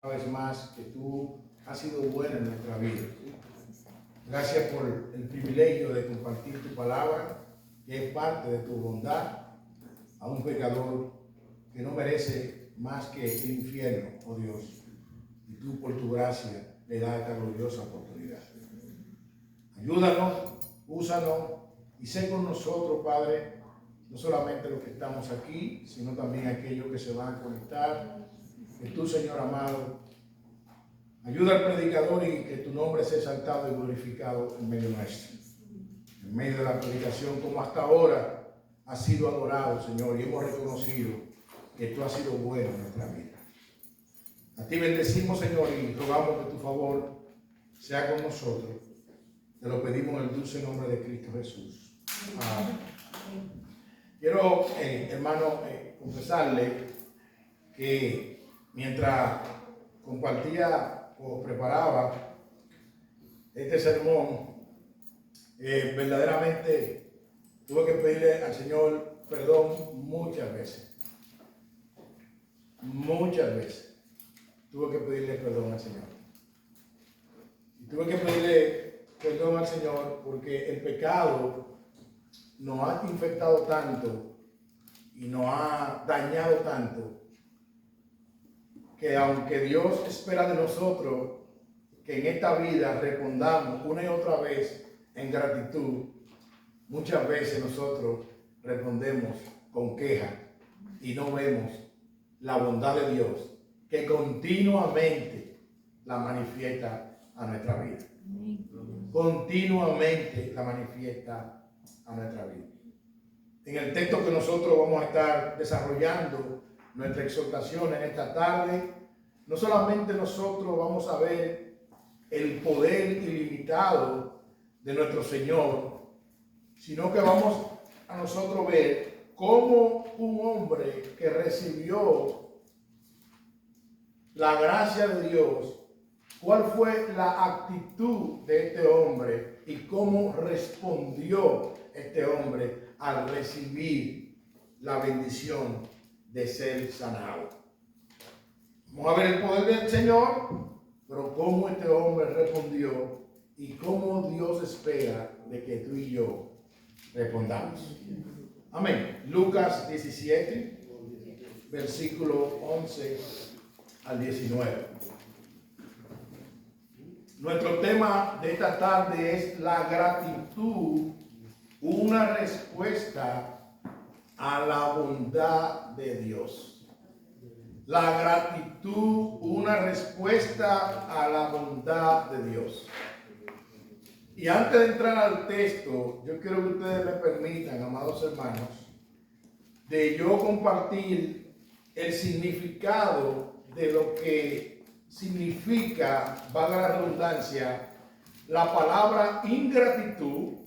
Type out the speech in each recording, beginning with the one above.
una vez más que tú has sido bueno en nuestra vida. Gracias por el privilegio de compartir tu palabra, que es parte de tu bondad a un pecador que no merece más que el infierno, oh Dios. Y tú por tu gracia le das esta gloriosa oportunidad. Ayúdanos, úsanos y sé con nosotros, Padre, no solamente los que estamos aquí, sino también aquellos que se van a conectar. Que tú, Señor amado, ayuda al predicador y que tu nombre sea exaltado y glorificado en medio nuestro. En medio de la predicación, como hasta ahora ha sido adorado, Señor, y hemos reconocido que tú has sido bueno en nuestra vida. A ti bendecimos, Señor, y rogamos que tu favor sea con nosotros. Te lo pedimos en el dulce nombre de Cristo Jesús. Amén. Quiero, hermano, confesarle que mientras compartía o preparaba este sermón, verdaderamente tuve que pedirle al Señor perdón muchas veces. Muchas veces tuve que pedirle perdón al Señor. Y tuve que pedirle perdón al Señor porque el pecado nos ha infectado tanto y nos ha dañado tanto que aunque Dios espera de nosotros que en esta vida respondamos una y otra vez en gratitud, muchas veces nosotros respondemos con queja y no vemos la bondad de Dios que continuamente la manifiesta a nuestra vida. Continuamente la manifiesta a nuestra vida. En el texto que nosotros vamos a estar desarrollando nuestra exhortación en esta tarde, no solamente nosotros vamos a ver el poder ilimitado de nuestro Señor, sino que vamos a nosotros ver cómo un hombre que recibió la gracia de Dios, cuál fue la actitud de este hombre y cómo respondió este hombre al recibir la bendición de ser sanado. Vamos a ver el poder del Señor, pero cómo este hombre respondió y cómo Dios espera de que tú y yo respondamos. Amén. Lucas 17, versículo 11 al 19. Nuestro tema de esta tarde es la gratitud, una respuesta a la bondad de Dios. La gratitud, una respuesta a la bondad de Dios. Y antes de entrar al texto, yo quiero que ustedes me permitan, amados hermanos, de yo compartir el significado de lo que significa, valga la redundancia, la palabra ingratitud,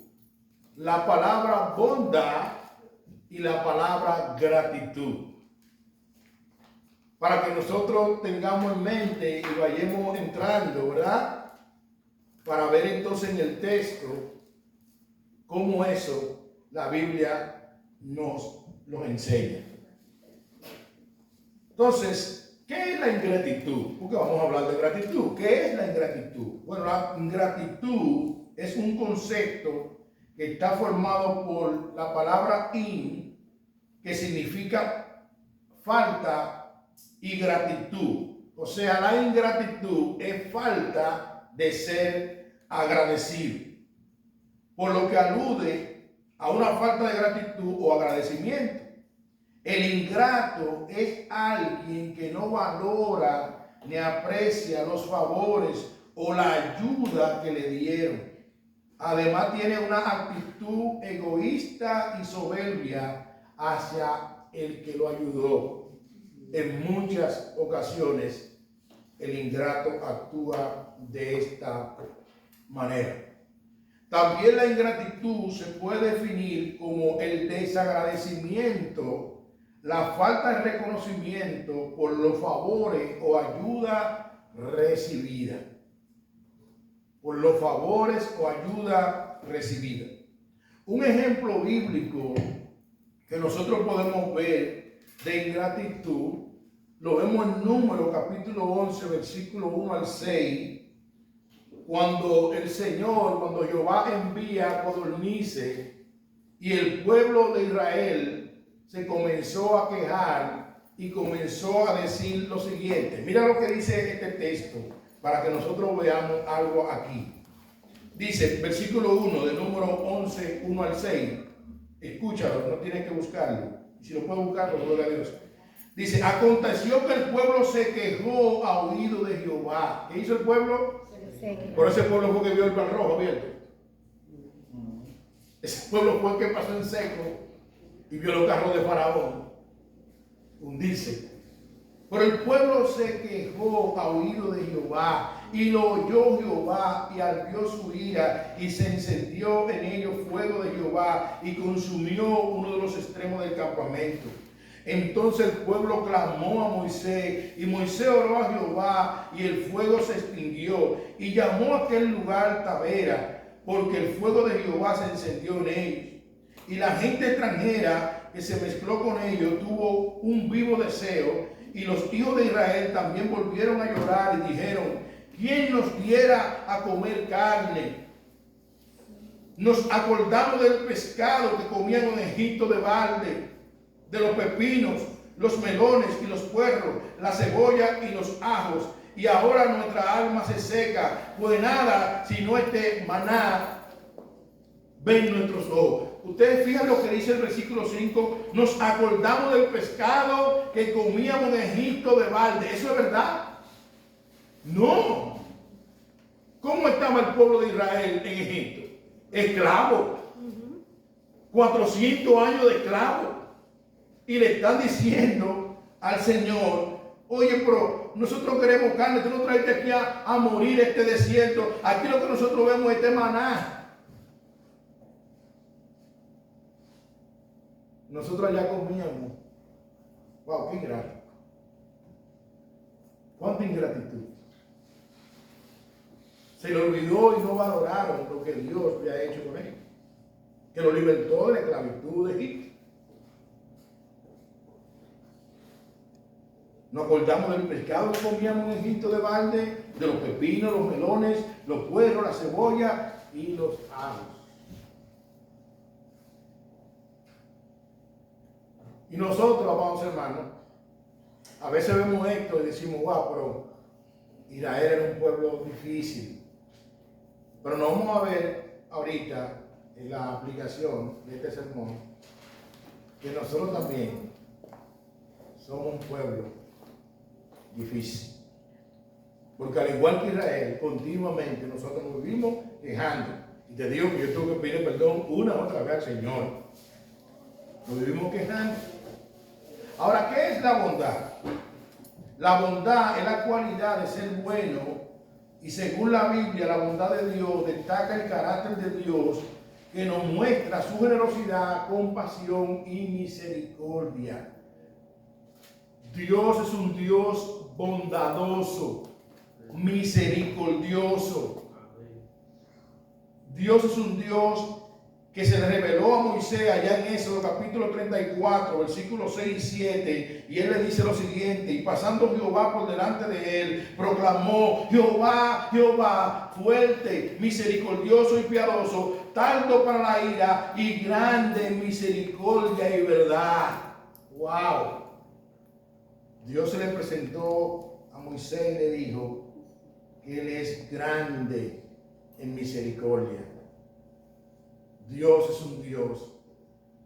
la palabra bondad y la palabra gratitud. Para que nosotros tengamos en mente y vayamos entrando, ¿verdad? Para ver entonces en el texto cómo eso la Biblia nos enseña. Entonces, ¿qué es la ingratitud? Porque vamos a hablar de gratitud. ¿Qué es la ingratitud? Bueno, la ingratitud es un concepto que está formado por la palabra in, que significa falta y gratitud. O sea, la ingratitud es falta de ser agradecido, por lo que alude a una falta de gratitud o agradecimiento. El ingrato es alguien que no valora ni aprecia los favores o la ayuda que le dieron. Además tiene una actitud egoísta y soberbia hacia el que lo ayudó. En muchas ocasiones el ingrato actúa de esta manera. También la ingratitud se puede definir como el desagradecimiento, la falta de reconocimiento por los favores o ayuda recibida. Por los favores o ayuda recibida. Un ejemplo bíblico que nosotros podemos ver de ingratitud Lo vemos en Números capítulo 11, versículo 1 al 6, cuando cuando Jehová envía codornices y el pueblo de Israel se comenzó a quejar y comenzó a decir lo siguiente. Mira lo que dice este texto para que nosotros veamos algo aquí. Dice, versículo 1 de Número 11, 1 al 6. Escúchalo, no tienes que buscarlo. Y si lo puedes buscar, gloria a Dios. Dice, aconteció que el pueblo se quejó a oído de Jehová. ¿Qué hizo el pueblo? Por ese pueblo fue que vio el mar rojo abierto. Ese pueblo fue el que pasó en seco y vio los carros de Faraón hundirse. Pero el pueblo se quejó a oído de Jehová, y lo oyó Jehová, y ardió su ira, y se encendió en ellos fuego de Jehová, y consumió uno de los extremos del campamento. Entonces el pueblo clamó a Moisés, y Moisés oró a Jehová, y el fuego se extinguió, y llamó a aquel lugar Tabera, porque el fuego de Jehová se encendió en ellos. Y la gente extranjera que se mezcló con ellos tuvo un vivo deseo, y los hijos de Israel también volvieron a llorar y dijeron, ¿quién nos diera a comer carne? Nos acordamos del pescado que comían en Egipto de balde, de los pepinos, los melones y los puerros, la cebolla y los ajos, y ahora nuestra alma se seca, pues nada sino este maná ven nuestros ojos. Ustedes fijan lo que dice el versículo 5. Nos acordamos del pescado que comíamos en Egipto de balde. ¿Eso es verdad? No. ¿Cómo estaba el pueblo de Israel en Egipto? Esclavo. 400 años de esclavo. Y le están diciendo al Señor, oye, pero nosotros queremos carne, tú nos traiste aquí a morir este desierto. Aquí lo que nosotros vemos es este maná. Nosotros allá comíamos. Wow, qué ingrato. Cuánta ingratitud. Se le olvidó y no valoraron lo que Dios había hecho con él. Que lo libertó de la esclavitud de Egipto. Nos acordamos del pescado que comíamos en Egipto de balde, de los pepinos, los melones, los puerros, la cebolla y los ajos. Y nosotros, amados hermanos, a veces vemos esto y decimos, wow, pero Israel era un pueblo difícil. Pero nos vamos a ver ahorita en la aplicación de este sermón que nosotros también somos un pueblo difícil. Porque al igual que Israel, continuamente nosotros nos vivimos quejando. Y te digo que yo tengo que pedir perdón una otra vez al Señor. Nos vivimos quejando. Ahora, ¿qué es la bondad? La bondad es la cualidad de ser bueno, y según la Biblia, la bondad de Dios destaca el carácter de Dios, que nos muestra su generosidad, compasión y misericordia. Dios es un Dios bondadoso, misericordioso. Dios es un Dios que se le reveló a Moisés allá en Éxodo capítulo 34, versículos 6 y 7, y él le dice lo siguiente: y pasando Jehová por delante de él, proclamó: Jehová, Jehová, fuerte, misericordioso y piadoso, tardo para la ira y grande en misericordia y verdad. ¡Wow! Dios se le presentó a Moisés y le dijo que él es grande en misericordia. Dios es un Dios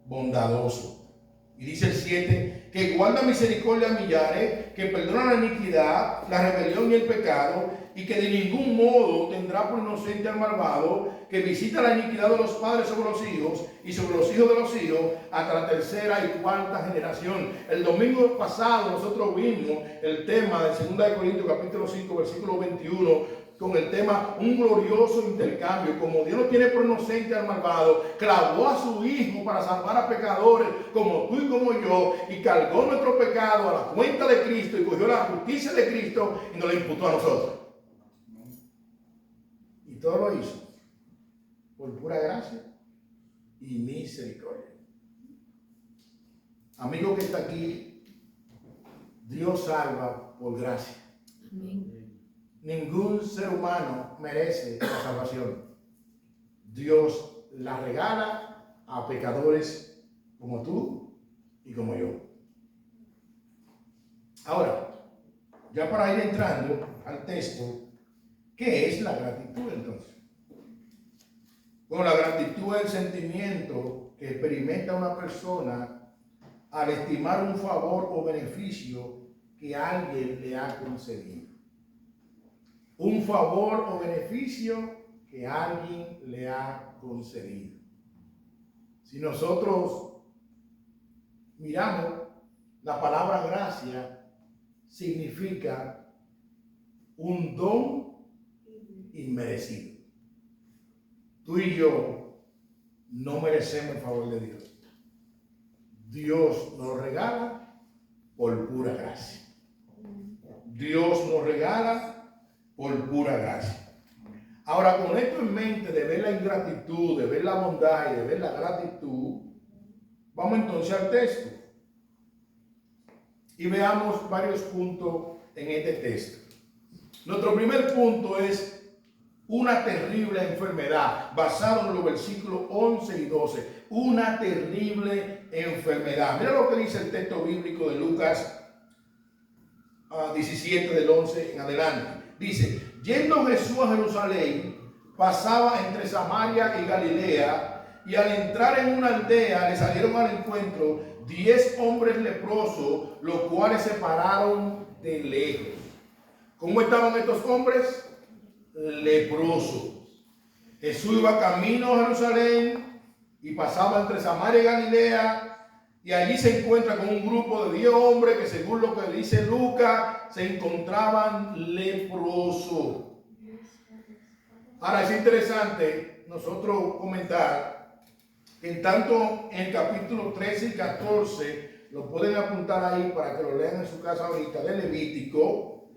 bondadoso. Y dice el 7, que guarda misericordia a millares, que perdona la iniquidad, la rebelión y el pecado, y que de ningún modo tendrá por inocente al malvado, que visita la iniquidad de los padres sobre los hijos, y sobre los hijos de los hijos, hasta la tercera y cuarta generación. El domingo pasado nosotros vimos el tema de 2 Corintios capítulo 5, versículo 21, con el tema un glorioso intercambio. Como Dios no tiene por inocente al malvado, clavó a su Hijo para salvar a pecadores como tú y como yo, y cargó nuestro pecado a la cuenta de Cristo, y cogió la justicia de Cristo y nos la imputó a nosotros. Y todo lo hizo por pura gracia y misericordia. Amigo que está aquí, Dios salva por gracia. Amén. Ningún ser humano merece la salvación. Dios la regala a pecadores como tú y como yo. Ahora, ya para ir entrando al texto, ¿qué es la gratitud entonces? Bueno, la gratitud es el sentimiento que experimenta una persona al estimar un favor o beneficio que alguien le ha concedido. Un favor o beneficio que alguien le ha concedido. Si nosotros miramos, la palabra gracia significa un don inmerecido. Tú y yo no merecemos el favor de Dios. Dios nos regala por pura gracia. Dios nos regala por pura gracia. Ahora, con esto en mente, de ver la ingratitud, de ver la bondad y de ver la gratitud, vamos entonces al texto y veamos varios puntos en este texto. Nuestro primer punto es una terrible enfermedad, basado en los versículos 11 y 12. Una terrible enfermedad. Mira lo que dice el texto bíblico de Lucas 17 del 11 en adelante. Dice: yendo Jesús a Jerusalén, pasaba entre Samaria y Galilea, y al entrar en una aldea le salieron al encuentro 10 hombres leprosos, los cuales se pararon de lejos. ¿Cómo estaban estos hombres? Leprosos. Jesús iba camino a Jerusalén y pasaba entre Samaria y Galilea, y allí se encuentra con un grupo de 10 hombres que, según lo que dice Lucas, se encontraban leprosos. Ahora es interesante nosotros comentar que en tanto en el capítulo 13 y 14, lo pueden apuntar ahí para que lo lean en su casa ahorita, de Levítico,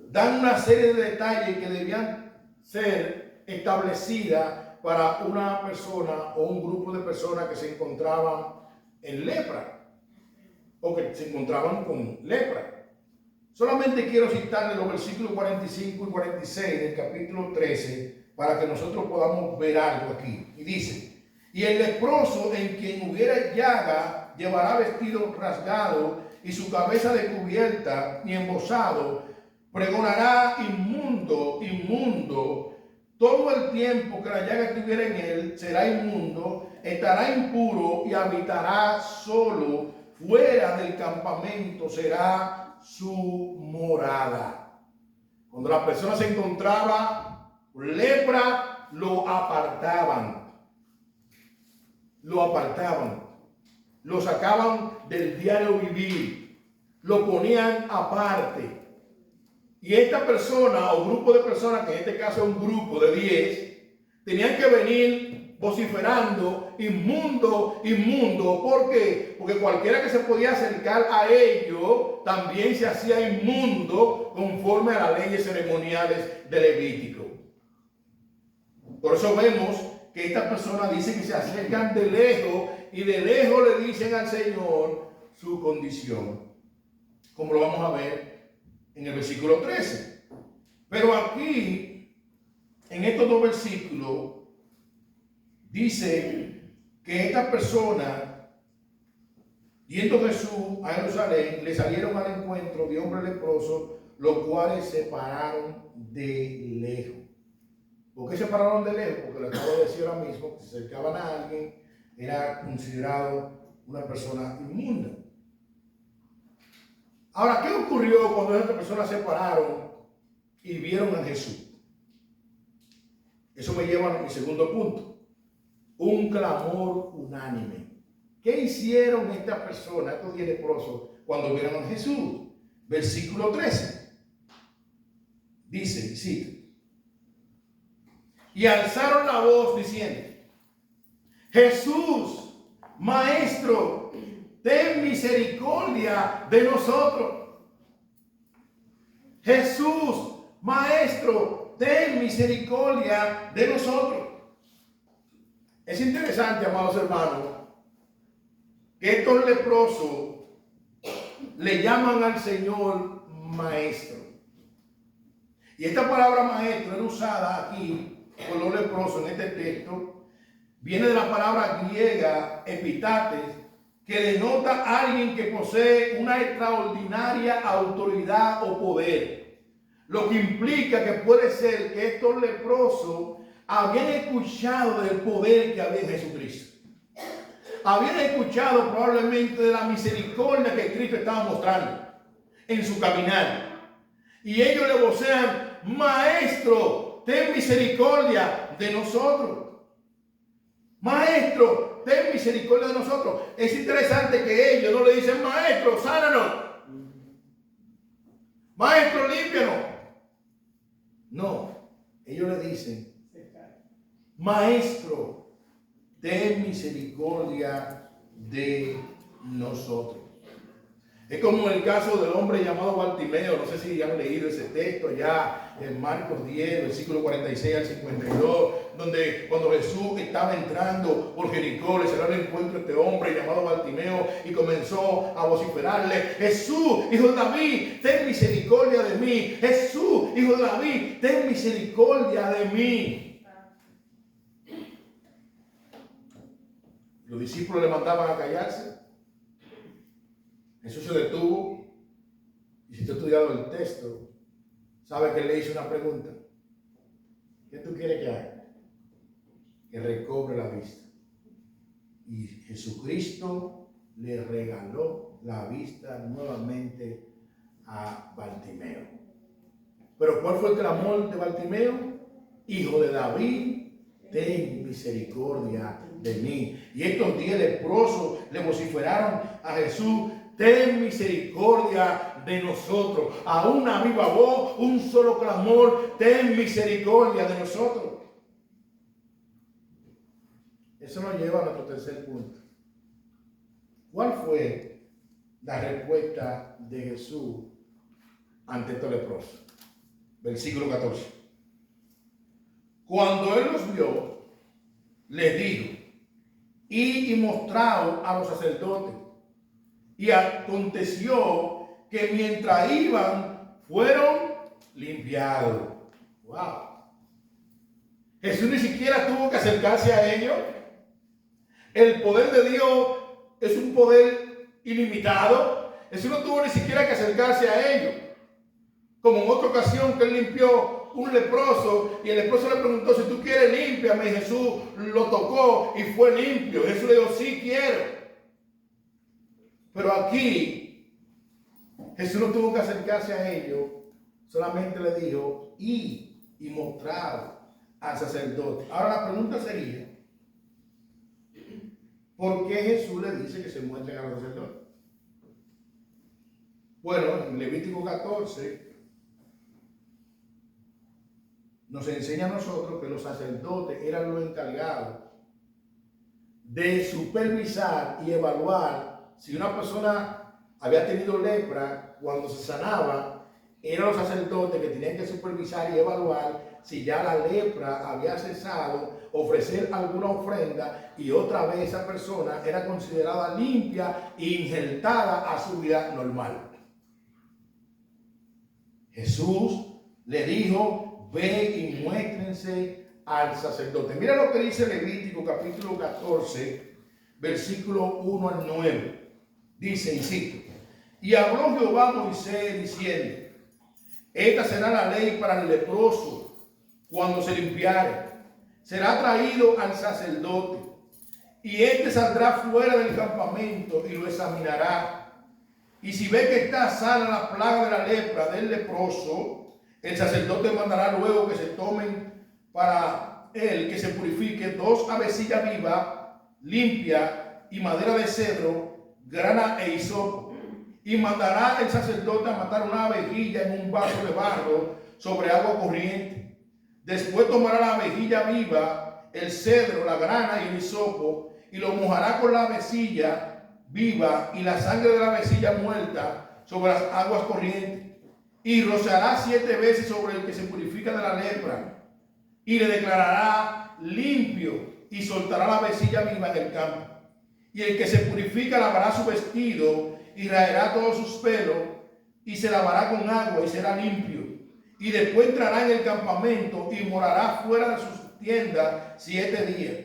dan una serie de detalles que debían ser establecidas para una persona o un grupo de personas que se encontraban en lepra o que se encontraban con lepra. Solamente quiero citarle los versículos 45 y 46 del capítulo 13 para que nosotros podamos ver algo aquí. Y dice: y el leproso en quien hubiera llaga llevará vestido rasgado y su cabeza descubierta y embozado, pregonará: inmundo, inmundo. Todo el tiempo que la llaga estuviera en él será inmundo, estará impuro y habitará solo. Fuera del campamento será su morada. Cuando la persona se encontraba con lepra, lo apartaban. Lo sacaban del diario vivir. Lo ponían aparte. Y esta persona o grupo de personas, que en este caso es un grupo de 10, tenían que venir vociferando: inmundo, inmundo. ¿Por qué? Porque cualquiera que se podía acercar a ellos también se hacía inmundo conforme a las leyes ceremoniales de Levítico. Por eso vemos que estas personas dicen que se acercan de lejos y de lejos le dicen al Señor su condición, como lo vamos a ver en el versículo 13. Pero aquí, en estos dos versículos, dice que estas personas, yendo Jesús a Jerusalén, le salieron al encuentro de hombres leprosos, los cuales se pararon de lejos. ¿Por qué se pararon de lejos? Porque le acabo de decir ahora mismo que si se acercaban a alguien, era considerado una persona inmunda. Ahora, ¿qué ocurrió cuando estas personas se pararon y vieron a Jesús? Eso me lleva a mi segundo punto. Un clamor unánime. ¿Qué hicieron estas personas, estos 10 leprosos, cuando vieron a Jesús? Versículo 13. Dice, cita: y alzaron la voz diciendo: Jesús, Maestro, ten misericordia de nosotros. Jesús, Maestro, ten misericordia de nosotros. Es interesante, amados hermanos, que estos leprosos le llaman al Señor maestro. Y esta palabra maestro es usada aquí por los leprosos en este texto. Viene de la palabra griega epitates, que denota a alguien que posee una extraordinaria autoridad o poder. Lo que implica que puede ser que estos leprosos habían escuchado del poder que había en Jesucristo. Habían escuchado probablemente de la misericordia que Cristo estaba mostrando en su caminar. Y ellos le vocean: Maestro, ten misericordia de nosotros. Maestro, ten misericordia de nosotros. Es interesante que ellos no le dicen: Maestro, sánanos. Maestro, límpianos. No, ellos le dicen: Maestro, ten misericordia de nosotros. Es como el caso del hombre llamado Bartimeo. No sé si han leído ese texto allá en Marcos 10, versículo 46 al 52, donde cuando Jesús estaba entrando por Jericó, le salió al encuentro a este hombre llamado Bartimeo y comenzó a vociferarle: Jesús, hijo de David, ten misericordia de mí. Jesús, hijo de David, ten misericordia de mí. Los discípulos le mandaban a callarse. Jesús se detuvo, y si tú has estudiado el texto, sabes que él le hizo una pregunta: ¿qué tú quieres que haga? Que recobre la vista. Y Jesucristo le regaló la vista nuevamente a Bartimeo. Pero ¿cuál fue el clamor de Bartimeo? Hijo de David, ten misericordia de mí. Y estos 10 leprosos le vociferaron a Jesús: ten misericordia de nosotros. A una viva voz, un solo clamor: ten misericordia de nosotros. Eso nos lleva a nuestro tercer punto. ¿Cuál fue la respuesta de Jesús ante estos leprosos? Versículo 14. Cuando él los vio, les dijo: id y mostraos a los sacerdotes. Y aconteció que mientras iban, fueron limpiados. Wow. Jesús ni siquiera tuvo que acercarse a ellos. El poder de Dios es un poder ilimitado. Jesús no tuvo ni siquiera que acercarse a ellos. Como en otra ocasión que él limpió un leproso, y el leproso le preguntó: si tú quieres, límpiame. Y Jesús lo tocó y fue limpio. Jesús le dijo: sí quiero. Pero aquí Jesús no tuvo que acercarse a ellos, solamente le dijo: y mostrar al sacerdote. Ahora la pregunta sería: ¿por qué Jesús le dice que se muestren a los sacerdotes? Bueno, en Levítico 14 nos enseña a nosotros que los sacerdotes eran los encargados de supervisar y evaluar si una persona había tenido lepra. Cuando se sanaba, eran los sacerdotes que tenían que supervisar y evaluar si ya la lepra había cesado, ofrecer alguna ofrenda, y otra vez esa persona era considerada limpia e injertada a su vida normal. Jesús le dijo: ve y muéstrense al sacerdote. Mira lo que dice Levítico capítulo 14, versículo 1 al 9. Dice, y cito: y habló Jehová a Moisés diciendo: esta será la ley para el leproso cuando se limpiare. Será traído al sacerdote, y éste saldrá fuera del campamento y lo examinará. Y si ve que está sana la plaga de la lepra del leproso, el sacerdote mandará luego que se tomen para él, que se purifique, 2 avecillas vivas, limpias, y madera de cedro, grana e hisopo. Y mandará el sacerdote a matar una abejilla en un vaso de barro sobre agua corriente. Después tomará la abejilla viva, el cedro, la grana y el hisopo, y lo mojará con la avecilla viva y la sangre de la avecilla muerta sobre las aguas corrientes. Y rociará 7 veces sobre el que se purifica de la lepra, y le declarará limpio, y soltará la avecilla viva en el campo. Y el que se purifica lavará su vestido, y raerá todos sus pelos y se lavará con agua y será limpio. Y después entrará en el campamento y morará fuera de sus tiendas 7 días.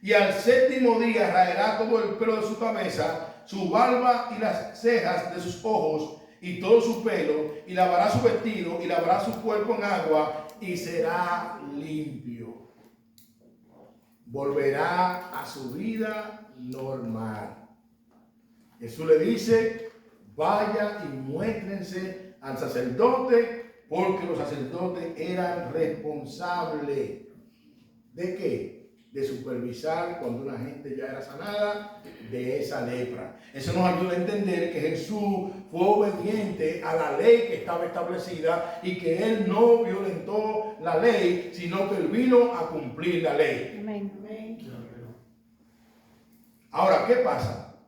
Y al 7º día raerá todo el pelo de su cabeza, su barba y las cejas de sus ojos y todo su pelo, y lavará su vestido y lavará su cuerpo en agua y será limpio. Volverá a su vida normal. Jesús le dice: vaya y muéstrense al sacerdote, porque los sacerdotes eran responsables ¿de qué? De supervisar cuando una gente ya era sanada de esa lepra. Eso nos ayuda a entender que Jesús fue obediente a la ley que estaba establecida y que Él no violentó la ley, sino que Él vino a cumplir la ley. Amén. Ahora, ¿qué pasa?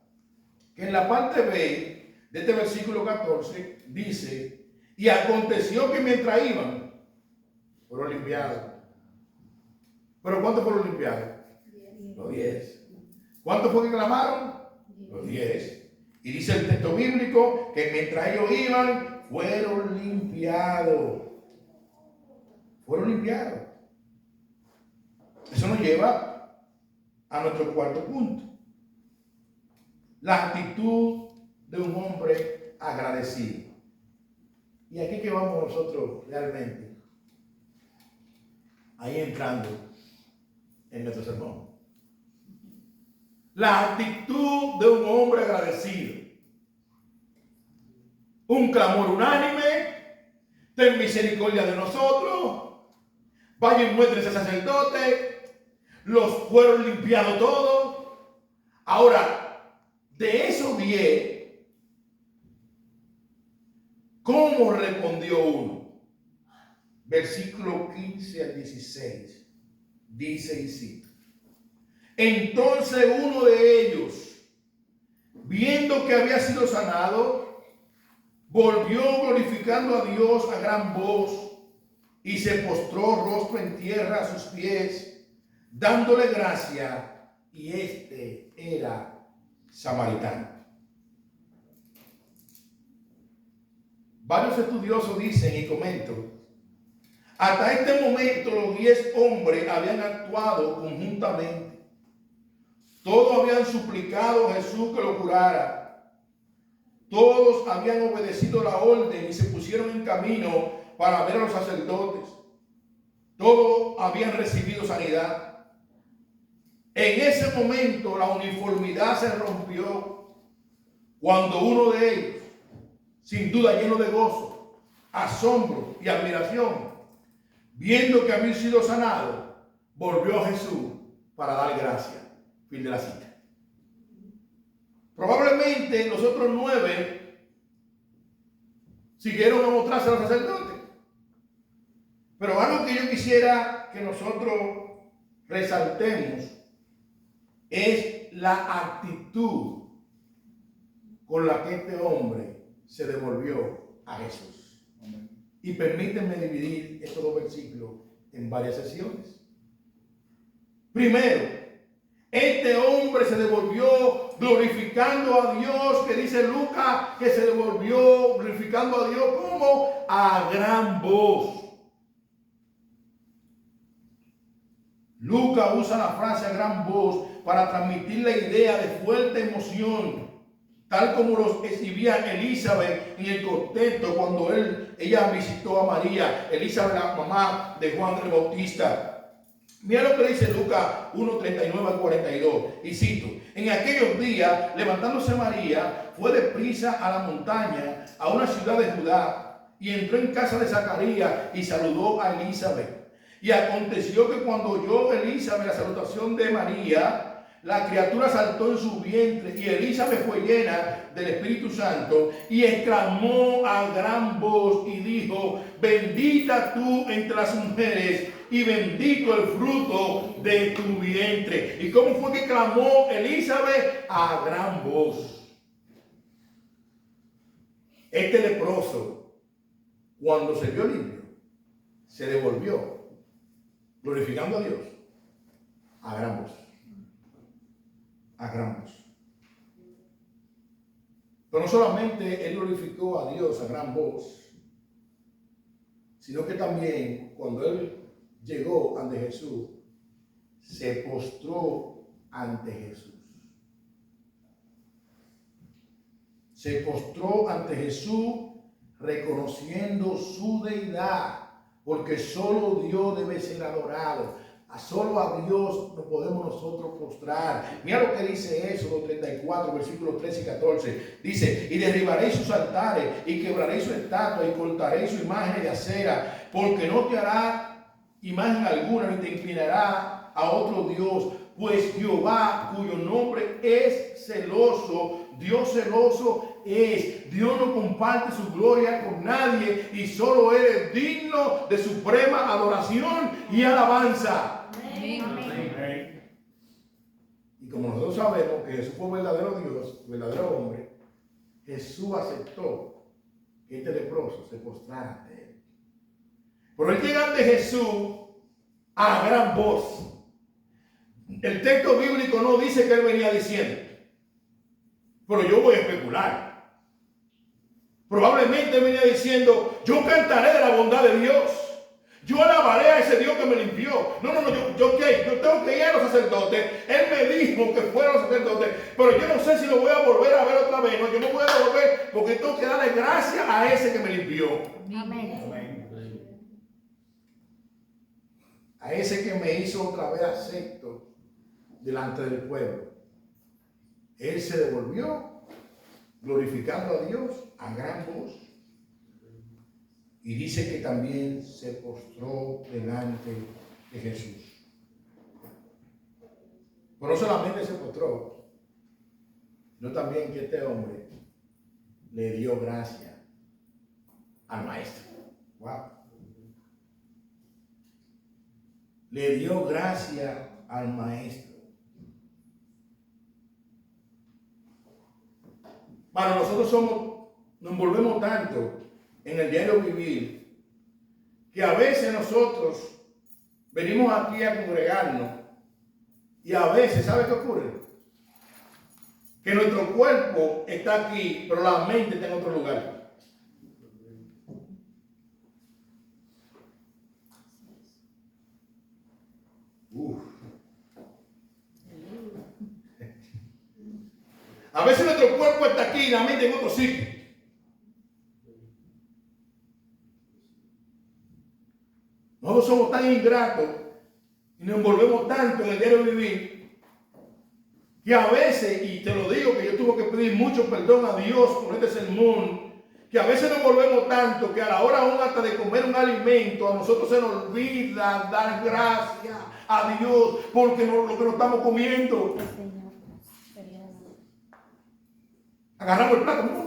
Que en la parte B de este versículo 14 dice: y aconteció que mientras iban, fueron limpiados. ¿Pero cuántos fueron limpiados? 10. Los 10. ¿Cuántos fue que clamaron? Los 10. Y dice el texto bíblico que mientras ellos iban, fueron limpiados. Fueron limpiados. Eso nos lleva a nuestro cuarto punto. La actitud de un hombre agradecido. Y aquí que vamos nosotros realmente, ahí entrando en nuestro sermón. La actitud de un hombre agradecido. Un clamor unánime: ten misericordia de nosotros. Vaya y muéstrese al sacerdote. Los fueron limpiados todos. Ahora, de esos 10, ¿cómo respondió uno? Versículo 15 al 16. Dice y cita: entonces uno de ellos, viendo que había sido sanado, volvió glorificando a Dios a gran voz y se postró rostro en tierra a sus pies, dándole gracia, y este era samaritano. Varios estudiosos dicen y comentan: hasta este momento los 10 hombres habían actuado conjuntamente. Todos habían suplicado a Jesús que lo curara. Todos habían obedecido la orden y se pusieron en camino para ver a los sacerdotes. Todos habían recibido sanidad. En ese momento la uniformidad se rompió cuando uno de ellos, sin duda lleno de gozo, asombro y admiración, viendo que había sido sanado, volvió a Jesús para dar gracias. Fin de la cita. Probablemente los otros 9 siguieron a mostrarse a los sacerdotes. Pero algo que yo quisiera que nosotros resaltemos es la actitud con la que este hombre se devolvió a Jesús. Y permítanme dividir estos 2 versículos en varias sesiones. Primero, este hombre se devolvió glorificando a Dios, que dice Lucas que se devolvió glorificando a Dios como a gran voz. Lucas usa la frase a gran voz para transmitir la idea de fuerte emoción, tal como los exhibía Elizabeth en el contexto cuando ella visitó a María, Elizabeth, la mamá de Juan el Bautista. Mira lo que dice Lucas 1:39 al 42, y cito: en aquellos días, levantándose María, fue deprisa a la montaña, a una ciudad de Judá, y entró en casa de Zacarías y saludó a Elizabeth. Y aconteció que cuando oyó Elizabeth la salutación de María, la criatura saltó en su vientre, y Elizabeth fue llena del Espíritu Santo, y exclamó a gran voz y dijo: bendita tú entre las mujeres, y bendito el fruto de tu vientre. ¿Y cómo fue que clamó Elizabeth? A gran voz. Este leproso, cuando se vio limpio, se devolvió glorificando a Dios a gran voz. A gran voz. Pero no solamente él glorificó a Dios a gran voz, sino que también cuando él llegó ante Jesús, se postró ante Jesús. Se postró ante Jesús reconociendo su deidad, porque solo Dios debe ser adorado. Solo a Dios nos podemos nosotros postrar. Mira lo que dice Éxodo 34, versículos 13 y 14. Dice, y derribaréis sus altares, y quebraréis su estatua, y cortaréis su imagen de acera, porque no te hará imagen alguna, ni te inclinará a otro Dios, pues Jehová, cuyo nombre es celoso, Dios celoso es. Dios no comparte su gloria con nadie y solo Él es digno de suprema adoración y alabanza. Amén. Amén. Y como nosotros sabemos que Jesús fue verdadero Dios, verdadero hombre, Jesús aceptó que este leproso se postrara ante Él. Pero Él llega ante Jesús a gran voz. El texto bíblico no dice que Él venía diciendo, pero yo voy a especular. Probablemente venía diciendo, yo cantaré de la bondad de Dios. Yo alabaré a ese Dios que me limpió. No, yo tengo que ir a los sacerdotes. Él me dijo que fuera a los sacerdotes, pero yo no sé si lo voy a volver a ver otra vez. No, yo no voy a volver porque tengo que darle gracias a ese que me limpió. Amén. Amén. A ese que me hizo otra vez acepto delante del pueblo. Él se devolvió glorificando a Dios a gran voz. Y dice que también se postró delante de Jesús. Pero no solamente se postró, sino también que este hombre le dio gracia al maestro. Wow. Le dio gracia al maestro. Bueno, nosotros nos envolvemos tanto en el diario vivir, que a veces nosotros venimos aquí a congregarnos y a veces, ¿sabe qué ocurre? Que nuestro cuerpo está aquí, pero la mente está en otro lugar. A veces nuestro cuerpo está aquí y la mente en otro sitio. Nosotros somos tan ingratos y nos envolvemos tanto en el diario vivir que a veces, y te lo digo que yo tuve que pedir mucho perdón a Dios por este sermón, que a veces nos envolvemos tanto que a la hora aún hasta de comer un alimento a nosotros se nos olvida dar gracias a Dios porque lo que nos estamos comiendo. Agarramos el plato.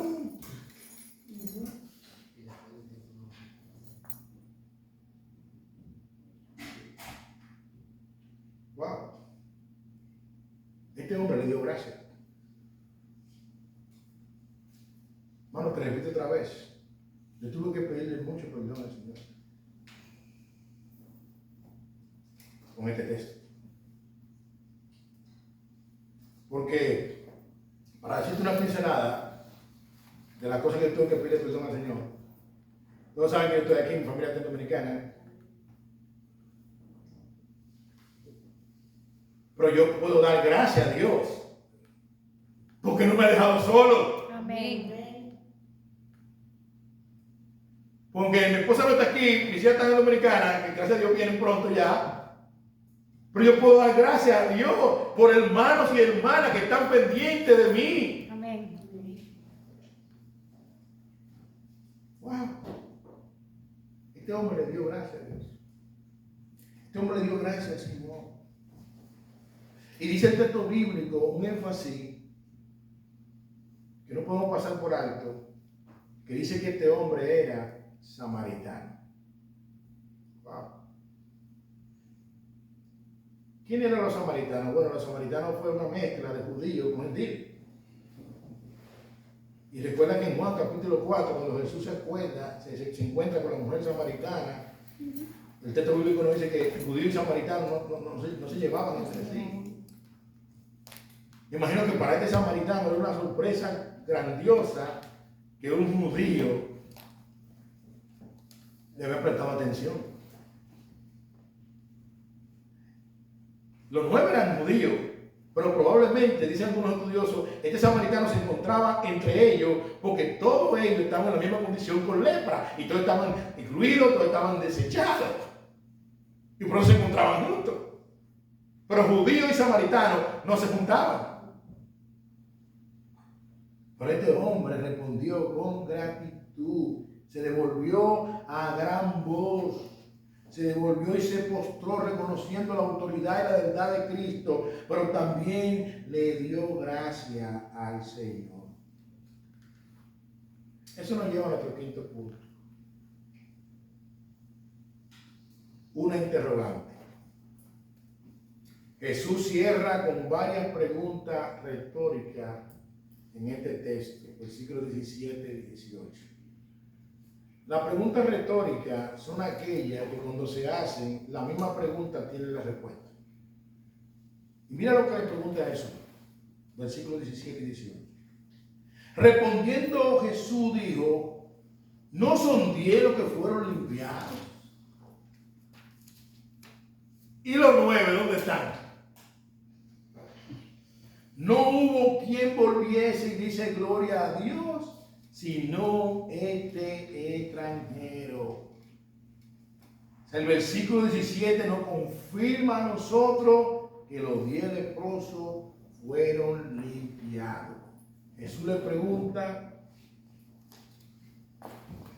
Wow. Este hombre le dio gracias. Mano, te repito otra vez. Yo tuve que pedirle mucho perdón al Señor con este texto. Porque, para decirte una pincelada de las cosas que tuve que pedirle perdón al Señor, todos saben que yo estoy aquí, mi familia está dominicana. Pero yo puedo dar gracias a Dios porque no me ha dejado solo. Amén. Porque mi esposa no está aquí, mis hijas están en Dominicana, que gracias a Dios vienen pronto ya. Pero yo puedo dar gracias a Dios por hermanos y hermanas que están pendientes de mí. Amén. Wow. Este hombre le dio gracias a Dios. Este hombre le dio gracias al Señor. Y dice el texto bíblico un énfasis que no podemos pasar por alto, que dice que este hombre era samaritano. Wow. ¿Quién eran los samaritanos? Bueno, los samaritanos fue una mezcla de judíos con gentiles. Y recuerda que en Juan capítulo 4, cuando Jesús se encuentra con la mujer samaritana, el texto bíblico nos dice que judíos y samaritanos no se llevaban entre sí. Me imagino que para este samaritano era una sorpresa grandiosa que un judío le había prestado atención. Los 9 eran judíos, pero probablemente, dicen algunos estudiosos, este samaritano se encontraba entre ellos porque todos ellos estaban en la misma condición con lepra y todos estaban incluidos, todos estaban desechados y por eso se encontraban juntos. Pero judíos y samaritanos no se juntaban. Pero este hombre respondió con gratitud, se devolvió a gran voz, se devolvió y se postró reconociendo la autoridad y la verdad de Cristo, pero también le dio gracia al Señor. Eso nos lleva a nuestro quinto punto. Una interrogante. Jesús cierra con varias preguntas retóricas en este texto, versículos 17 y 18. Las preguntas retóricas son aquellas que cuando se hacen, la misma pregunta tiene la respuesta. Y mira lo que le pregunta a Jesús, versículos 17 y 18. Respondiendo Jesús dijo, ¿no son 10 los que fueron limpiados? ¿Y los 9 dónde están? No hubo quien volviese y dice gloria a Dios, sino este extranjero. El versículo 17 nos confirma a nosotros que los 10 leprosos fueron limpiados. Jesús le pregunta,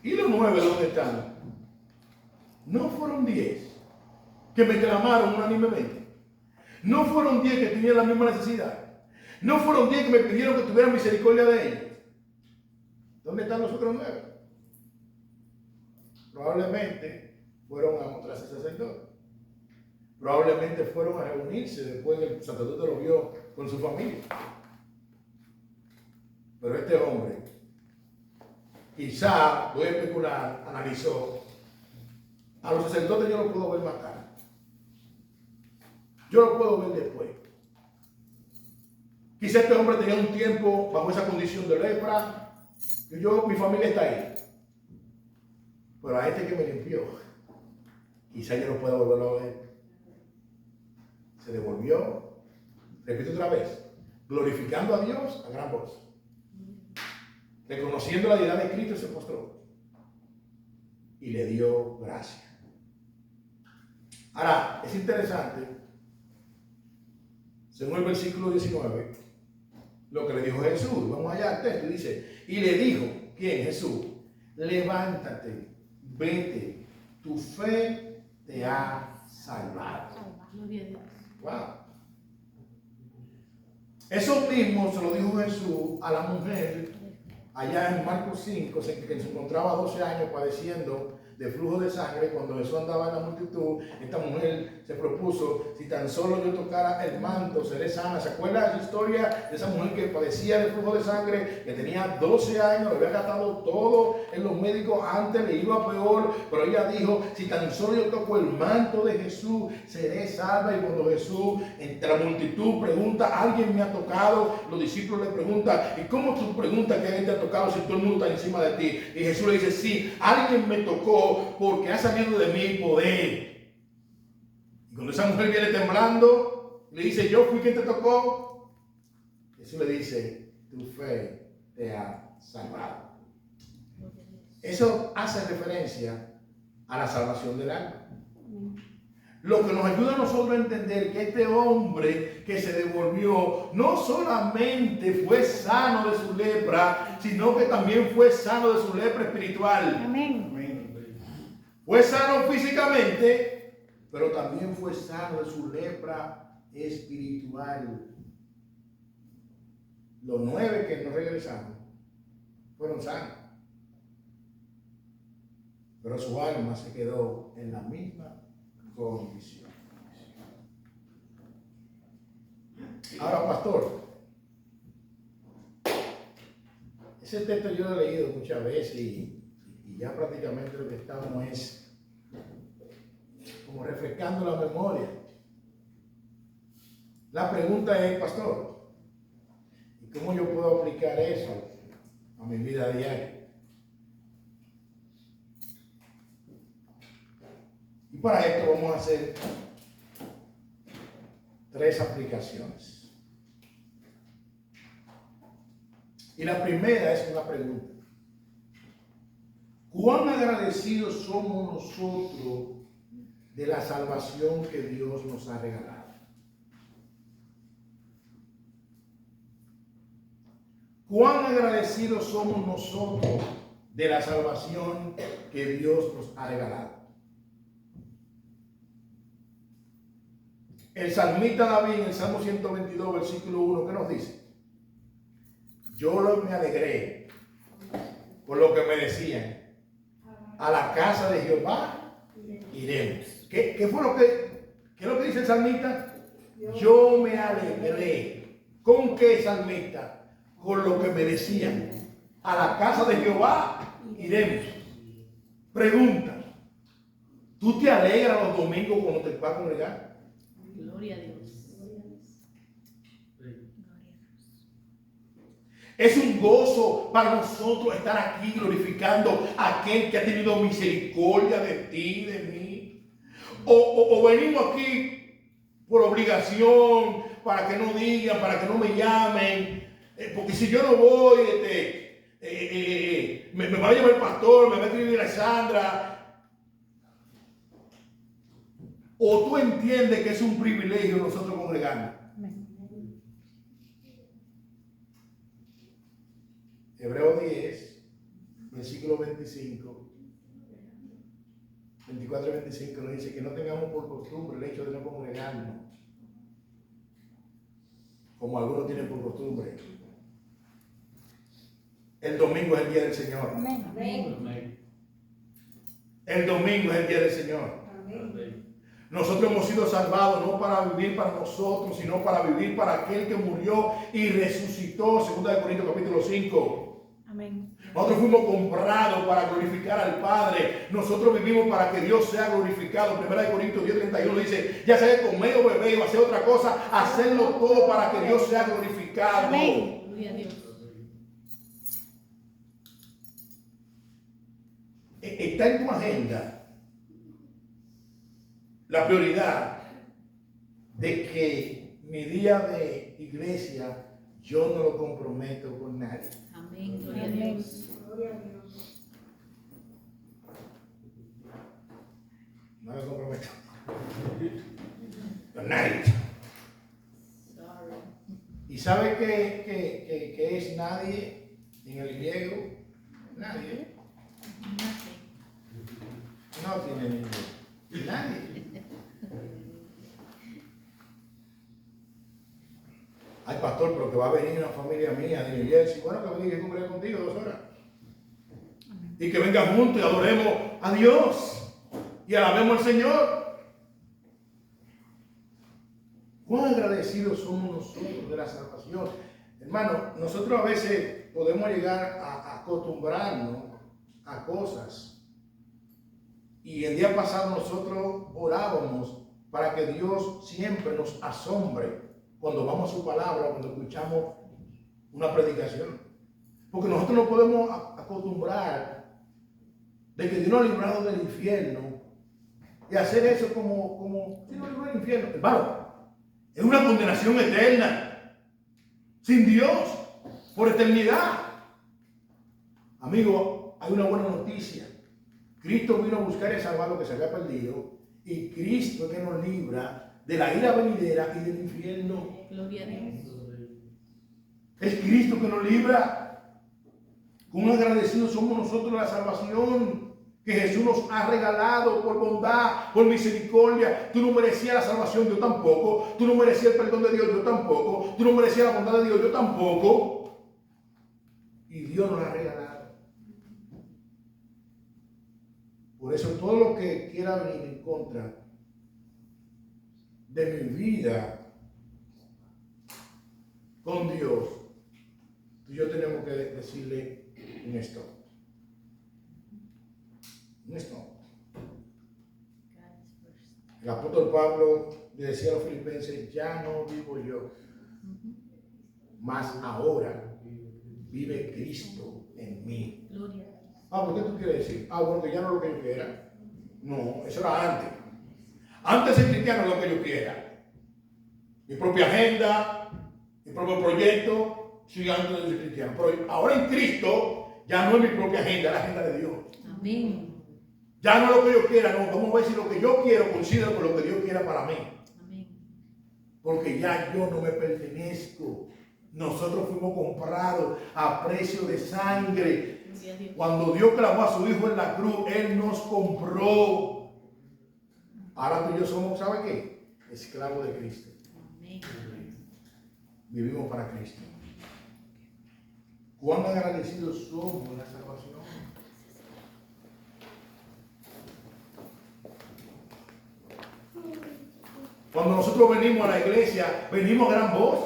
¿y los 9 dónde están? No fueron 10 que me clamaron unánimemente. No fueron 10 que tenían la misma necesidad. No fueron 10 que me pidieron que tuviera misericordia de ellos. ¿Dónde están los otros 9? Probablemente fueron a mostrarse al sacerdote. Probablemente fueron a reunirse después que el sacerdote lo vio con su familia. Pero este hombre, quizá, voy a especular, analizó, a los sacerdotes yo lo puedo ver más tarde. Yo lo puedo ver después. Quizá este hombre tenía un tiempo bajo esa condición de lepra, y mi familia está ahí. Pero a este que me limpió, quizá yo no pueda volverlo a ver. Se devolvió, repito otra vez, glorificando a Dios a gran voz. Reconociendo la deidad de Cristo, se postró y le dio gracia. Ahora, es interesante, según el versículo 19, lo que le dijo Jesús. Vamos allá al texto, dice, y le dijo, ¿quién? Jesús, levántate, vete, tu fe te ha salvado. Wow. Eso mismo se lo dijo Jesús a la mujer allá en Marcos 5, que se encontraba 12 años padeciendo de flujo de sangre. Cuando Jesús andaba en la multitud, esta mujer se propuso, si tan solo yo tocara el manto, seré sana. ¿Se acuerda de esa historia de esa mujer que padecía de flujo de sangre, que tenía 12 años, le había gastado todo en los médicos antes, le iba peor, pero ella dijo, si tan solo yo toco el manto de Jesús, seré salva? Y cuando Jesús, entre la multitud, pregunta, ¿alguien me ha tocado? Los discípulos le preguntan, ¿y cómo tú preguntas que alguien te ha tocado si todo el mundo está encima de ti? Y Jesús le dice, sí, alguien me tocó porque ha salido de mí poder. Y cuando esa mujer viene temblando, le dice, yo fui quien te tocó. Jesús le dice, tu fe te ha salvado. Eso hace referencia a la salvación del alma. Lo que nos ayuda a nosotros a entender que este hombre que se devolvió no solamente fue sano de su lepra, sino que también fue sano de su lepra espiritual. Amén. Fue sano físicamente, pero también fue sano de su lepra espiritual. Los 9 que no regresaron fueron sanos, pero su alma se quedó en la misma condición. Ahora, pastor, ese texto yo lo he leído muchas veces y ya prácticamente lo que estamos es como refrescando la memoria. La pregunta es, pastor, ¿y cómo yo puedo aplicar eso a mi vida diaria. Y para esto vamos a hacer 3 aplicaciones. Y la primera es una pregunta. ¿Cuán agradecidos somos nosotros de la salvación que Dios nos ha regalado? ¿Cuán agradecidos somos nosotros de la salvación que Dios nos ha regalado? El salmista David en el Salmo 122, versículo 1, ¿qué nos dice? Yo me alegré por lo que me decían. A la casa de Jehová iremos. ¿Qué es lo que dice el salmista? Yo me alegré. ¿Con qué, salmista? Con lo que me decían. A la casa de Jehová iremos. Pregunta. ¿Tú te alegras los domingos cuando te vas a congregar? Gloria a Dios. Es un gozo para nosotros estar aquí glorificando a aquel que ha tenido misericordia de ti, de mí. O venimos aquí por obligación, para que no digan, para que no me llamen. Porque si yo no voy, me va a llamar el pastor, me va a escribir Alexandra. O tú entiendes que es un privilegio nosotros congregarnos. Hebreos 10, versículo 25, 24 y 25 nos dice que no tengamos por costumbre el hecho de no congregarnos, como algunos tienen por costumbre. El domingo es el día del Señor. Amén. El domingo es el día del Señor. Amén. Nosotros hemos sido salvados no para vivir para nosotros, sino para vivir para aquel que murió y resucitó. 2 Corintios capítulo 5. Amén. Nosotros fuimos comprados para glorificar al Padre. Nosotros vivimos para que Dios sea glorificado. 1 Corintios 10:31 dice, ya sea comer o beber o hacer otra cosa, hacerlo todo para que Dios sea glorificado. Amén. Gloria a Dios. Está en tu agenda la prioridad de que mi día de iglesia yo no lo comprometo con nadie. Amén. Gloria a Dios. No me comprometo con nadie. Sorry. ¿Y sabe qué es nadie en el griego? Nadie. No tiene ningún. Nadie. Ay, pastor, pero que va a venir una familia mía de New Jersey. Bueno, que venga y congregue contigo 2 horas. Y que venga juntos y adoremos a Dios. Y alabemos al Señor. ¿Cuán agradecidos somos nosotros de la salvación? Hermano, nosotros a veces podemos llegar a acostumbrarnos a cosas. Y el día pasado nosotros orábamos para que Dios siempre nos asombre cuando vamos a su palabra, cuando escuchamos una predicación. Porque nosotros no podemos acostumbrar de que Dios nos ha librado del infierno y hacer eso como si nos libró del infierno. Hermano, es una condenación eterna, sin Dios, por eternidad. Amigo, hay una buena noticia. Cristo vino a buscar y a salvar lo que se había perdido, y Cristo es que nos libra de la ira venidera y del infierno. Gloria a Dios. Es Cristo que nos libra. Cuán agradecidos somos nosotros de la salvación que Jesús nos ha regalado por bondad, por misericordia. Tú no merecías la salvación, yo tampoco. Tú no merecías el perdón de Dios, yo tampoco. Tú no merecías la bondad de Dios, yo tampoco. Y Dios nos la ha regalado. Por eso todo lo que quiera venir en contra de mi vida con Dios, tú y yo tenemos que decirle un stop. Un stop. El apóstol Pablo le decía a los filipenses, ya no vivo yo, mas ahora vive Cristo en mí. Gloria. ¿Por qué tú quieres decir? Bueno, que ya no es lo que yo quiera. No, eso era antes. Antes ser cristiano es lo que yo quiera. Mi propia agenda, mi propio proyecto, sí, antes de ser cristiano. Pero ahora en Cristo ya no es mi propia agenda, es la agenda de Dios. Amén. Ya no es lo que yo quiera, no. Vamos a ver si lo que yo quiero coincide con lo que Dios quiera para mí. Amén. Porque ya yo no me pertenezco. Nosotros fuimos comprados a precio de sangre. Gloria a Dios. Cuando Dios clavó a su Hijo en la cruz, Él nos compró. Ahora tú y yo somos, ¿sabe qué? Esclavos de Cristo. Amén. Vivimos para Cristo. ¿Cuán agradecidos somos en la salvación? Cuando nosotros venimos a la iglesia, venimos a gran voz.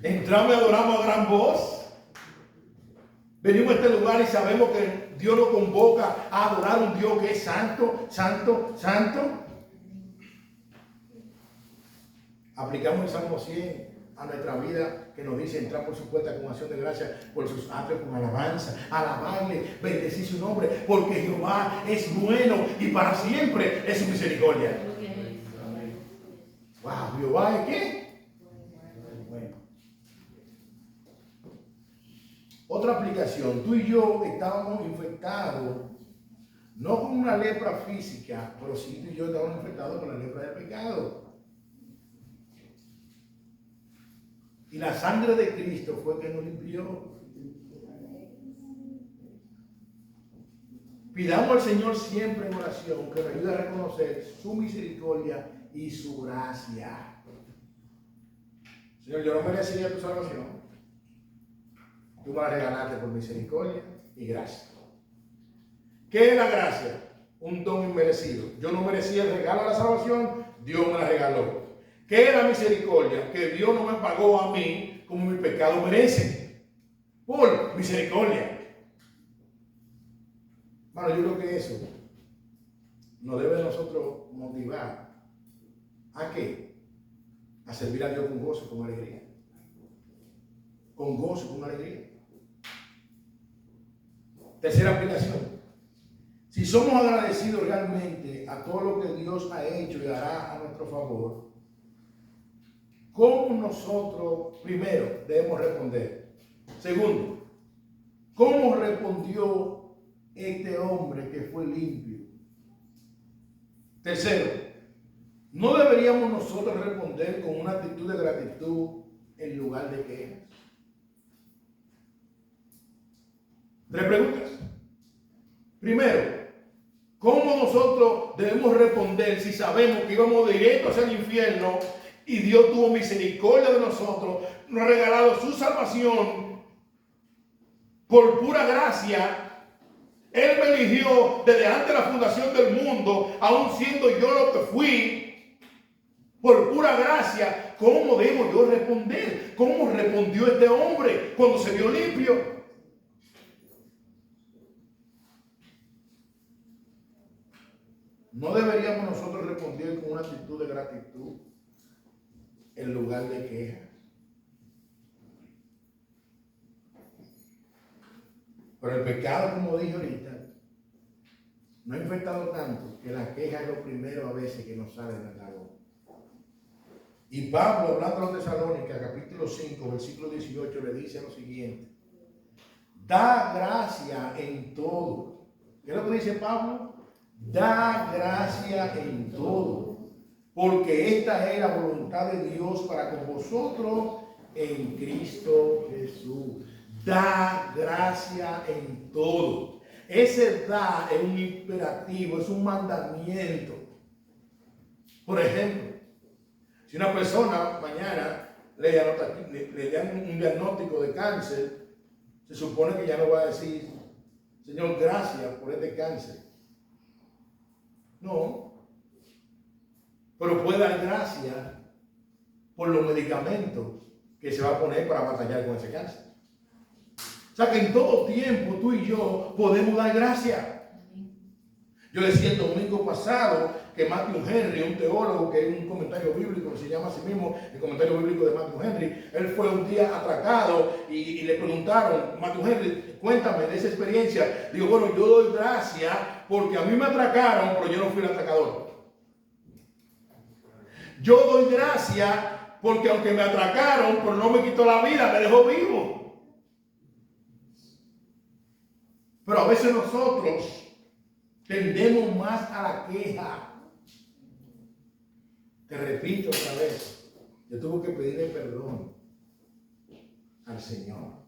Entramos y adoramos a gran voz. Venimos a este lugar y sabemos que Dios nos convoca a adorar a un Dios que es santo, santo, santo. Aplicamos el Salmo 100 a nuestra vida, que nos dice entrar por su puerta con acción de gracia, por sus atrios con alabanza, alabarle, bendecir su nombre, porque Jehová es bueno y para siempre es su misericordia. Gloria a Dios. Wow, Jehová es ¿qué? Bueno. Otra aplicación, tú y yo estábamos infectados, no con una lepra física, pero sí tú y yo estábamos infectados con la lepra del pecado. Y la sangre de Cristo fue que nos limpió. Pidamos al Señor siempre en oración que nos ayude a reconocer su misericordia y su gracia. Señor, yo no merecía tu salvación. Tú me la regalaste por misericordia y gracia. ¿Qué es la gracia? Un don inmerecido. Yo no merecía el regalo de la salvación, Dios me la regaló. ¿Qué es la misericordia? Que Dios no me pagó a mí como mi pecado merece. Por misericordia. Bueno, yo creo que eso nos debe a nosotros motivar. ¿A qué? A servir a Dios con gozo y con alegría. Con gozo y con alegría. Tercera aplicación. Si somos agradecidos realmente a todo lo que Dios ha hecho y hará a nuestro favor, ¿cómo nosotros, primero, debemos responder? Segundo, ¿cómo respondió este hombre que fue limpio? Tercero, ¿no deberíamos nosotros responder con una actitud de gratitud en lugar de quejas? Tres preguntas. Primero, ¿cómo nosotros debemos responder si sabemos que íbamos directo hacia el infierno y Dios tuvo misericordia de nosotros, nos ha regalado su salvación por pura gracia? Él me eligió desde antes de la fundación del mundo, aun siendo yo lo que fui, por pura gracia. ¿Cómo debo yo responder? ¿Cómo respondió este hombre cuando se vio limpio? ¿No deberíamos nosotros responder con una actitud de gratitud en lugar de queja? Pero el pecado, como dije ahorita, no ha infectado tanto que la queja es lo primero a veces que nos sale de la boca. Y Pablo, hablando a los Tesalónicos, capítulo 5, versículo 18, le dice lo siguiente: da gracia en todo. ¿Qué es lo que dice Pablo? Da gracia en todo, porque esta es la voluntad de Dios para con vosotros en Cristo Jesús. Da gracia en todo. Ese da es un imperativo, es un mandamiento. Por ejemplo, si una persona mañana le dan un diagnóstico de cáncer, se supone que ya no va a decir: Señor, gracias por este cáncer. No, pero puede dar gracias por los medicamentos que se va a poner para batallar con ese cáncer. O sea que en todo tiempo tú y yo podemos dar gracias. Yo decía el domingo pasado que Matthew Henry, un teólogo que es un comentario bíblico, que se llama a sí mismo el comentario bíblico de Matthew Henry, él fue un día atracado y le preguntaron, Matthew Henry, cuéntame de esa experiencia. Digo, bueno, yo doy gracias porque a mí me atracaron, pero yo no fui el atracador. Yo doy gracias porque aunque me atracaron, pero no me quitó la vida, me dejó vivo. Pero a veces nosotros tendemos más a la queja. Te repito otra vez, yo tuve que pedirle perdón al Señor.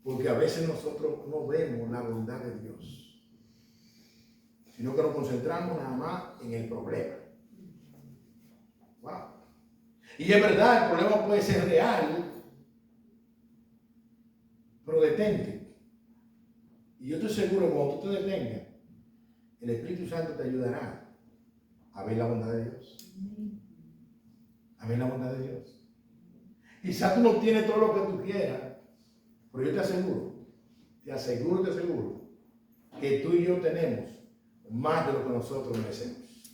Porque a veces nosotros no vemos la bondad de Dios, sino que nos concentramos nada más en el problema. Wow. Y es verdad, el problema puede ser real, pero detente. Y yo estoy seguro que cuando tú te detengas, el Espíritu Santo te ayudará a ver la bondad de Dios. A ver la bondad de Dios. Quizás tú no tienes todo lo que tú quieras, pero yo te aseguro que tú y yo tenemos más de lo que nosotros merecemos.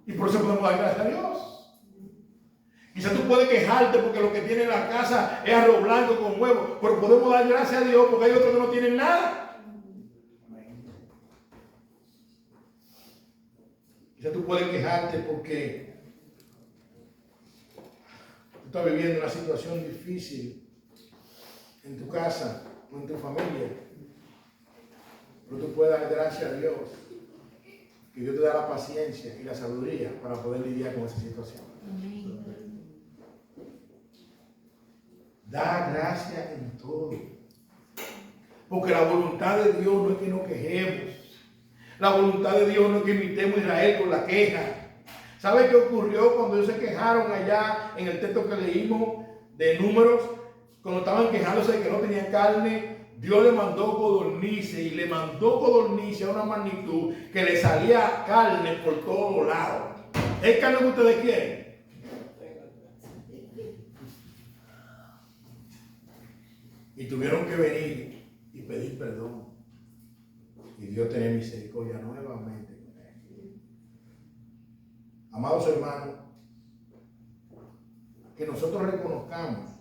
Y por eso podemos dar gracias a Dios. Quizás tú puedes quejarte porque lo que tiene en la casa es arroz blanco con huevo, pero podemos dar gracias a Dios porque hay otros que no tienen nada. Quizás tú puedes quejarte porque tú estás viviendo una situación difícil en tu casa o en tu familia, pero tú puedes dar gracias a Dios que Dios te da la paciencia y la sabiduría para poder lidiar con esa situación. Da gracias en todo. Porque la voluntad de Dios no es que nos quejemos. La voluntad de Dios no es que imitemos a Israel con la queja. ¿Sabe qué ocurrió cuando ellos se quejaron allá en el texto que leímos de Números? Cuando estaban quejándose de que no tenían carne, Dios le mandó codornices y le mandó codornices a una magnitud que le salía carne por todos lados. ¿Es carne que ustedes quieren? Y tuvieron que venir y pedir perdón. Y Dios tenía misericordia nuevamente con ellos. Amados hermanos, que nosotros reconozcamos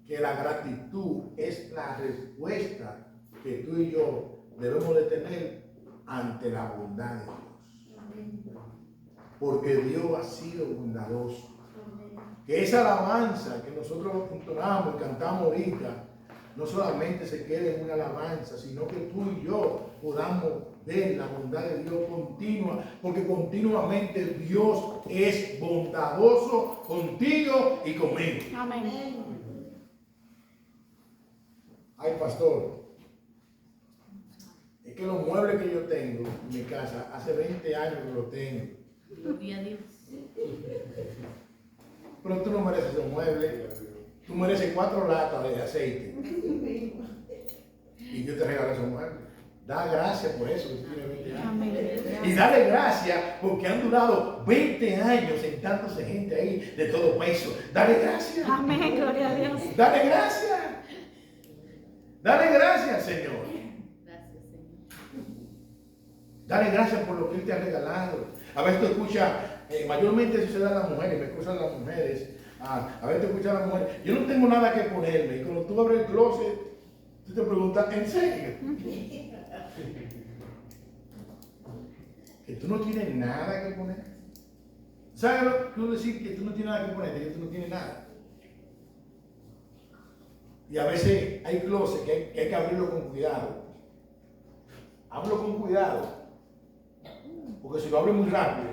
que la gratitud es la respuesta que tú y yo debemos de tener ante la bondad de Dios. Porque Dios ha sido bondadoso. Que esa alabanza que nosotros entonamos y cantamos ahorita no solamente se quede en una alabanza, sino que tú y yo podamos ver la bondad de Dios continua, porque continuamente Dios es bondadoso contigo y conmigo. Amén. Ay, pastor, es que los muebles que yo tengo en mi casa, hace 20 años que los tengo. Gloria a Dios. Pero tú no mereces un mueble. Tú mereces 4 latas de aceite. Y yo te regalo esos muebles. Da gracias por eso que tú tienes 20 años. Amén. Y dale gracias porque han durado 20 años sentándose gente ahí de todo peso. Dale gracias. Amén, gloria a Dios. Dale gracias. Dale gracias, Señor. Gracias, Señor. Dale gracias por lo que Él te ha regalado. A veces tú escuchas, mayormente sucede a las mujeres, me escuchan las mujeres. A veces tú escuchas a las mujeres, yo no tengo nada que ponerme. Y cuando tú abres el closet, tú te preguntas, ¿en serio? Que tú no tienes nada que poner. ¿Sabes lo que tú decir que tú no tienes nada que poner? Que tú no tienes nada. Y a veces hay closet que hay que abrirlo con cuidado. Hablo con cuidado. Porque si lo abres muy rápido,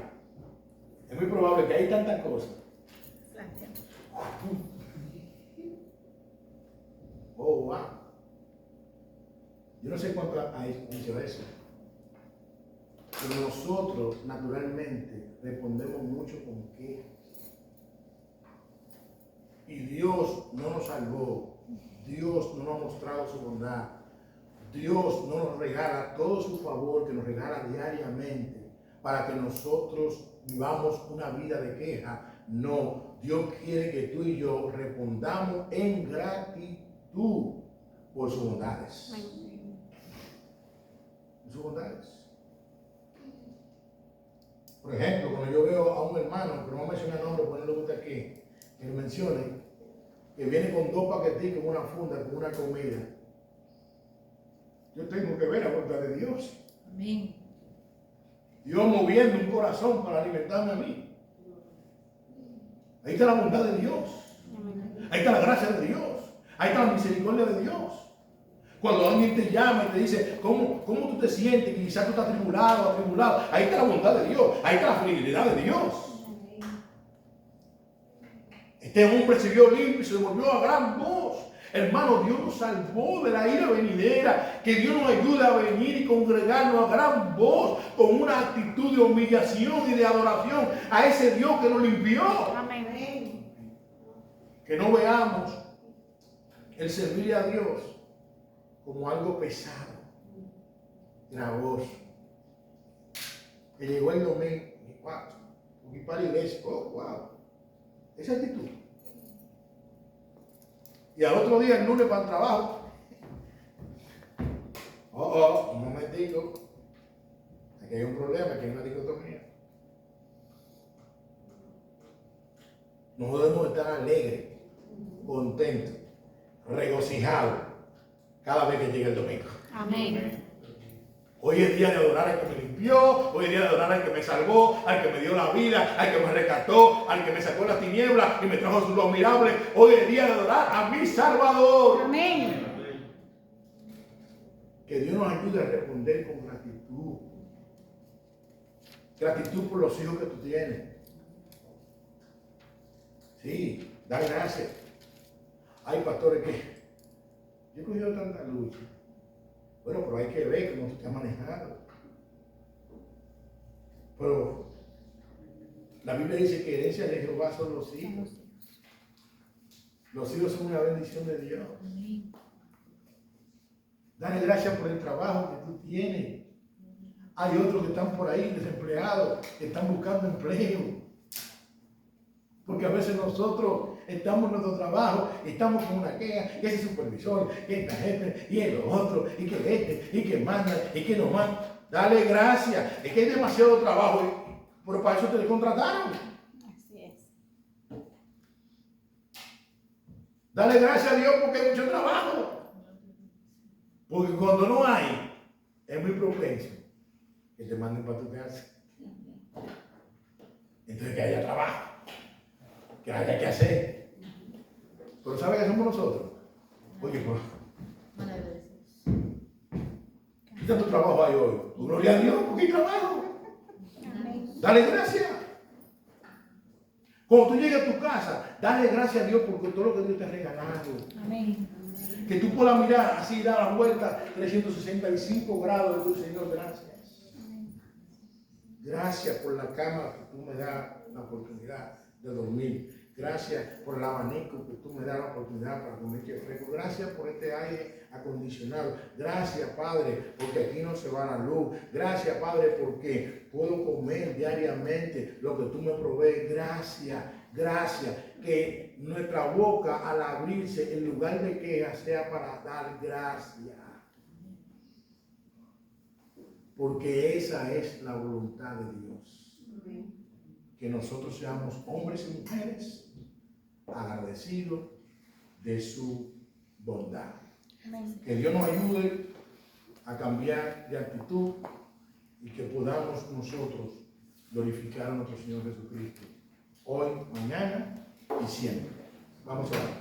es muy probable que hay tantas cosas. Oh, wow. Yo no sé cuánto hay dicho eso. Pero nosotros, naturalmente, respondemos mucho con quejas. Y Dios no nos salvó. Dios no nos ha mostrado su bondad. Dios no nos regala todo su favor que nos regala diariamente para que nosotros vivamos una vida de queja. No, Dios quiere que tú y yo respondamos en gratitud por sus bondades. Por sus bondades. Por ejemplo, cuando yo veo a un hermano, que no voy a mencionar nombre, ponerlo usted aquí, que lo mencione, que viene con 2 paqueticos en una funda, con una comida, yo tengo que ver la voluntad de Dios. Amén. Dios moviendo un corazón para alimentarme a mí. Ahí está la bondad de Dios. Ahí está la gracia de Dios. Ahí está la misericordia de Dios. Cuando alguien te llama y te dice, ¿cómo tú te sientes? Que quizás tú estás atribulado, atribulado. Ahí está la bondad de Dios. Ahí está la fidelidad de Dios. Este hombre se vio limpio y se volvió a gran voz. Hermano, Dios nos salvó de la ira venidera. Que Dios nos ayude a venir y congregarnos a gran voz con una actitud de humillación y de adoración a ese Dios que nos limpió. Amén. Que no veamos el servir a Dios como algo pesado, gravoso. Que llegó el domingo, y para la iglesia, wow, esa actitud. Y al otro día, el lunes, para el trabajo, un momentico, aquí hay un problema, aquí hay una dicotomía. No debemos estar alegres, contentos, regocijados cada vez que llegue el domingo. Amén. Hoy es día de adorar al que me limpió, hoy es día de adorar al que me salvó, al que me dio la vida, al que me rescató, al que me sacó de las tinieblas y me trajo su luz mirable. Hoy es día de adorar a mi Salvador. Amén. Que Dios nos ayude a responder con gratitud. Gratitud por los hijos que tú tienes. Sí, dar gracias. Hay pastores que yo he cogido tanta lucha. Bueno, pero hay que ver cómo tú estás manejando. Pero la Biblia dice que herencia de Jehová son los hijos. Los hijos son una bendición de Dios. Amén. Dale gracias por el trabajo que tú tienes. Hay otros que están por ahí desempleados, que están buscando empleo. Porque a veces nosotros estamos en nuestro trabajo, estamos con una queja, y ese supervisor, y esta gente, y el otro, y que este, y que manda, y que no manda. Dale gracias. Es que hay demasiado trabajo, pero para eso te contrataron. Así es. Dale gracias a Dios porque hay mucho trabajo. Porque cuando no hay, es muy propenso que te manden para tu casa. Entonces que haya trabajo, que haya que hacer. Pero ¿sabe qué somos nosotros? Oye, pues, ¿qué tanto trabajo hay hoy? Pues, gloria a Dios, porque hay trabajo. Amén. Dale gracias. Cuando tú llegues a tu casa, dale gracias a Dios por todo lo que Dios te ha regalado. Amén. Que tú puedas mirar así, dar la vuelta 365 grados de tu Señor, gracias. Gracias por la cama que tú me das la oportunidad de dormir. Gracias por el abanico que tú me das la oportunidad para comer que fresco. Gracias por este aire acondicionado. Gracias, Padre, porque aquí no se va la luz. Gracias, Padre, porque puedo comer diariamente lo que tú me provees. Gracias, gracias. Que nuestra boca al abrirse, en lugar de queja, sea para dar gracias. Porque esa es la voluntad de Dios. Que nosotros seamos hombres y mujeres agradecidos de su bondad. Amén. Que Dios nos ayude a cambiar de actitud y que podamos nosotros glorificar a nuestro Señor Jesucristo hoy, mañana y siempre. Vamos a orar.